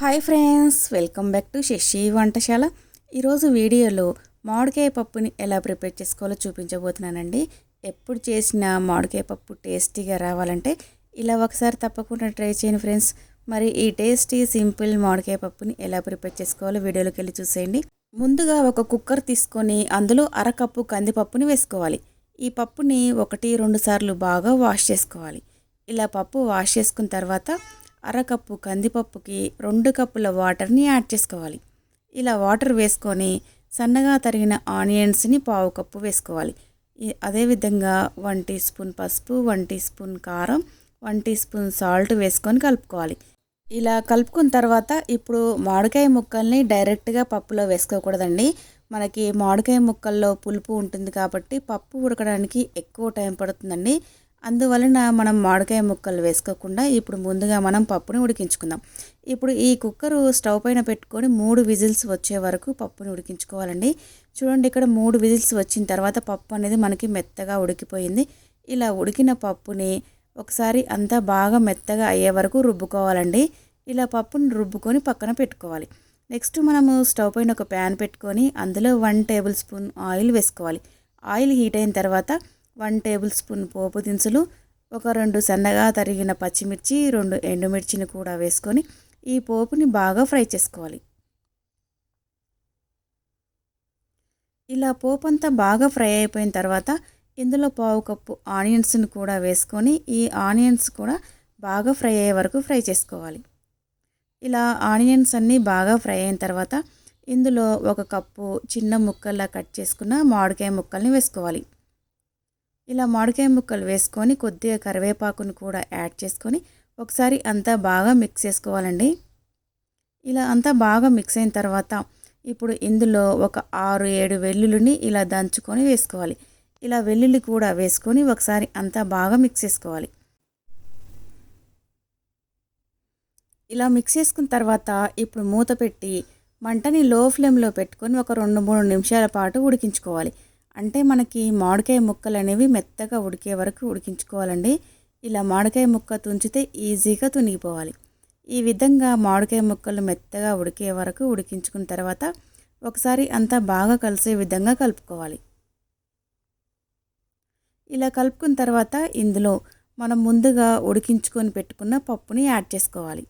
Hi friends, welcome back to Shashi Vantasala. ఈరోజు వీడియోలో మామిడికాయ పప్పుని ఎలా ప్రిపేర్ చేసుకోవాలో చూపించబోతున్నానండి. ఎప్పుడు చేసిన మామిడికాయ పప్పు టేస్టీగా రావాలంటే ఇలా ఒకసారి తప్పకుండా ట్రై చేయండి ఫ్రెండ్స్. మరి ఈ టేస్టీ సింపుల్ మామిడికాయ పప్పుని ఎలా ప్రిపేర్ చేసుకోవాలో వీడియోలోకి వెళ్ళి చూసేయండి. ముందుగా ఒక కుక్కర్ తీసుకొని అందులో అరకప్పు కందిపప్పుని వేసుకోవాలి. ఈ పప్పుని 1-2 సార్లు బాగా వాష్ చేసుకోవాలి. ఇలా పప్పు వాష్ చేసుకున్న తర్వాత అరకప్పు కందిపప్పుకి 2 కప్పుల వాటర్ని యాడ్ చేసుకోవాలి. ఇలా వాటర్ వేసుకొని సన్నగా తరిగిన ఆనియన్స్ని 1/2 కప్పు వేసుకోవాలి. అదేవిధంగా 1 టీ స్పూన్ పసుపు, 1 టీ స్పూన్ కారం, 1 టీ స్పూన్ సాల్ట్ వేసుకొని కలుపుకోవాలి. ఇలా కలుపుకున్న తర్వాత ఇప్పుడు మామిడికాయ ముక్కల్ని డైరెక్ట్గా పప్పులో వేసుకోకూడదండి. మనకి మామిడికాయ ముక్కల్లో పులుపు ఉంటుంది కాబట్టి పప్పు ఉడకడానికి ఎక్కువ టైం పడుతుందండి. అందువలన మనం మామిడికాయ ముక్కలు వేసుకోకుండా ఇప్పుడు ముందుగా మనం పప్పుని ఉడికించుకుందాం. ఇప్పుడు ఈ కుక్కరు స్టవ్ పైన పెట్టుకొని 3 విజిల్స్ వచ్చే వరకు పప్పుని ఉడికించుకోవాలండి. చూడండి, ఇక్కడ 3 విజిల్స్ వచ్చిన తర్వాత పప్పు అనేది మనకి మెత్తగా ఉడికిపోయింది. ఇలా ఉడికిన పప్పుని ఒకసారి అంతా బాగా మెత్తగా అయ్యే వరకు రుబ్బుకోవాలండి. ఇలా పప్పుని రుబ్బుకొని పక్కన పెట్టుకోవాలి. నెక్స్ట్ మనము స్టవ్ పైన ఒక ప్యాన్ పెట్టుకొని అందులో 1 టేబుల్ స్పూన్ ఆయిల్ వేసుకోవాలి. ఆయిల్ హీట్ అయిన తర్వాత 1 టేబుల్ స్పూన్ పోపు దినుసులు, ఒక 2 సన్నగా తరిగిన పచ్చిమిర్చి, 2 ఎండుమిర్చిని కూడా వేసుకొని ఈ పోపుని బాగా ఫ్రై చేసుకోవాలి. ఇలా పోపు అంతా బాగా ఫ్రై అయిపోయిన తర్వాత ఇందులో 1/2 కప్పు ఆనియన్స్ని కూడా వేసుకొని ఈ ఆనియన్స్ కూడా బాగా ఫ్రై అయ్యే వరకు ఫ్రై చేసుకోవాలి. ఇలా ఆనియన్స్ అన్నీ బాగా ఫ్రై అయిన తర్వాత ఇందులో 1 కప్పు చిన్న ముక్కల్లా కట్ చేసుకున్న మామిడికాయ ముక్కల్ని వేసుకోవాలి. ఇలా మామిడికాయ ముక్కలు వేసుకొని కొద్దిగా కరివేపాకును కూడా యాడ్ చేసుకొని ఒకసారి అంతా బాగా మిక్స్ చేసుకోవాలండి. ఇలా అంతా బాగా మిక్స్ అయిన తర్వాత ఇప్పుడు ఇందులో ఒక 6-7 వెల్లుల్లిని ఇలా దంచుకొని వేసుకోవాలి. ఇలా వెల్లుల్లి కూడా వేసుకొని ఒకసారి అంతా బాగా మిక్స్ చేసుకోవాలి. ఇలా మిక్స్ చేసుకున్న తర్వాత ఇప్పుడు మూత పెట్టి మంటని లో ఫ్లేమ్లో పెట్టుకొని ఒక 2-3 నిమిషాల పాటు ఉడికించుకోవాలి. అంటే మనకి మామిడికాయ ముక్కలు అనేవి మెత్తగా ఉడికే వరకు ఉడికించుకోవాలండి. ఇలా మామిడికాయ ముక్క తుంచితే ఈజీగా తునిగిపోవాలి. ఈ విధంగా మామిడికాయ ముక్కలు మెత్తగా ఉడికే వరకు ఉడికించుకున్న తర్వాత ఒకసారి అంతా బాగా కలిసే విధంగా కలుపుకోవాలి. ఇలా కలుపుకున్న తర్వాత ఇందులో మనం ముందుగా ఉడికించుకొని పెట్టుకున్న పప్పుని యాడ్ చేసుకోవాలి.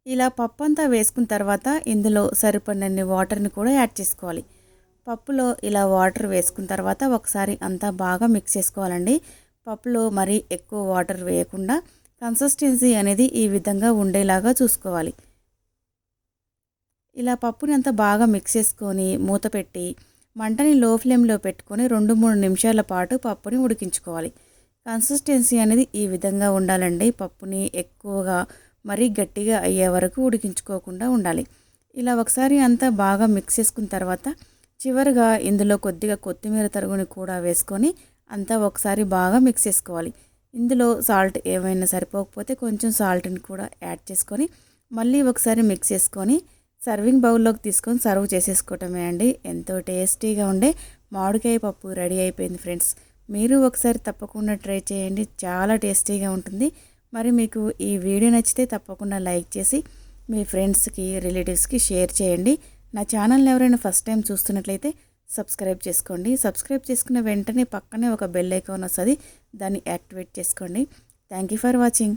ఇలా పప్పు అంతా వేసుకున్న తర్వాత ఇందులో సరిపడినన్ని వాటర్ని కూడా యాడ్ చేసుకోవాలి. పప్పులో ఇలా వాటర్ వేసుకున్న తర్వాత ఒకసారి అంతా బాగా మిక్స్ చేసుకోవాలండి. పప్పులో మరీ ఎక్కువ వాటర్ వేయకుండా కన్సిస్టెన్సీ అనేది ఈ విధంగా ఉండేలాగా చూసుకోవాలి. ఇలా పప్పుని అంతా బాగా మిక్స్ చేసుకొని మూత పెట్టి మంటని లో ఫ్లేమ్లో పెట్టుకొని 2-3 నిమిషాల పాటు పప్పుని ఉడికించుకోవాలి. కన్సిస్టెన్సీ అనేది ఈ విధంగా ఉండాలండి. పప్పుని ఎక్కువగా మరీ గట్టిగా అయ్యే వరకు ఉడికించుకోకుండా ఉండాలి. ఇలా ఒకసారి అంతా బాగా మిక్స్ చేసుకున్న తర్వాత చివరిగా ఇందులో కొద్దిగా కొత్తిమీర తరుగుని కూడా వేసుకొని అంతా ఒకసారి బాగా మిక్స్ చేసుకోవాలి. ఇందులో సాల్ట్ ఏమైనా సరిపోకపోతే కొంచెం సాల్ట్ని కూడా యాడ్ చేసుకొని మళ్ళీ ఒకసారి మిక్స్ చేసుకొని సర్వింగ్ బౌల్లోకి తీసుకొని సర్వ్ చేసేసుకోవటమే అండి. ఎంతో టేస్టీగా ఉండే మామిడికాయ పప్పు రెడీ అయిపోయింది ఫ్రెండ్స్. మీరు ఒకసారి తప్పకుండా ట్రై చేయండి, చాలా టేస్టీగా ఉంటుంది. మరి మీకు ఈ వీడియో నచ్చితే తప్పకుండా లైక్ చేసి మీ ఫ్రెండ్స్కి, రిలేటివ్స్కి షేర్ చేయండి. నా ఛానల్ని ఎవరైనా ఫస్ట్ టైం చూస్తున్నట్లయితే సబ్స్క్రైబ్ చేసుకోండి. సబ్స్క్రైబ్ చేసుకున్న వెంటనే పక్కనే ఒక బెల్ ఐకాన్ వస్తుంది, దాన్ని యాక్టివేట్ చేసుకోండి. Thank you for watching.